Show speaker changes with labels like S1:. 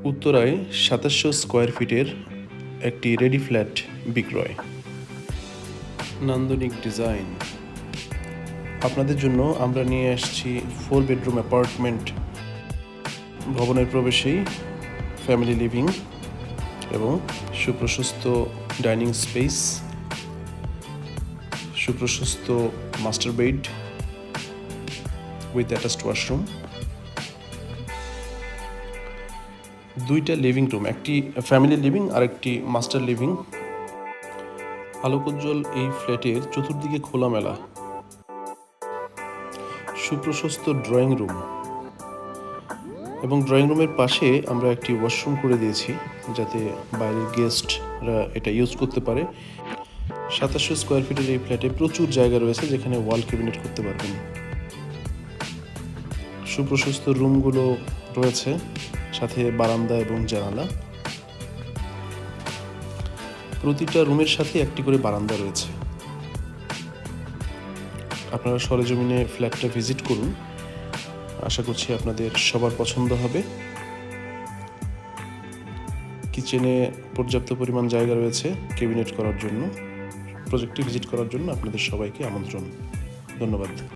S1: উত্তরায় ২৭০০ স্কোয়ার ফিটের একটি রেডি ফ্ল্যাট বিক্রয়। নান্দনিক ডিজাইন। আপনাদের জন্য আমরা নিয়ে আসছি 4 বেডরুম অ্যাপার্টমেন্ট। ভবনের প্রবেশেই ফ্যামিলি লিভিং এবং সুপ্রশস্ত ডাইনিং স্পেস, সুপ্রশস্ত master bed with attached washroom, 2টা লিভিং রুম, একটি ফ্যামিলি লিভিং আর একটি মাস্টার লিভিং। আলোকোজ্জ্বল এই ফ্ল্যাটের চতুর্দিকে খোলামেলা, সুপ্রশস্ত ড্রয়িং রুম এবং ড্রয়িং রুমের পাশে আমরা একটি ওয়াশরুম করে দিয়েছি যাতে বাইরের গেস্টরা এটা ইউজ করতে পারে। ২৭০০ স্কোয়ার ফিটের এই ফ্ল্যাটে প্রচুর জায়গা রয়েছে যেখানে ওয়াল ক্যাবিনেট করতে পারবেন। সুপ্রশস্ত রুমগুলো রয়েছে, সাথে বারান্দা এবং জানালা। প্রতিটা রুমের সাথে একটি করে বারান্দা রয়েছে। আপনারা সরেজমিনে ফ্ল্যাটটা ভিজিট করুন, আশা করছি আপনাদের সবার পছন্দ হবে। কিচেনে পর্যাপ্ত পরিমাণ জায়গা রয়েছে ক্যাবিনেট করার জন্য। প্রজেক্টটি ভিজিট করার জন্য আপনাদের সবাইকে আমন্ত্রণ। ধন্যবাদ।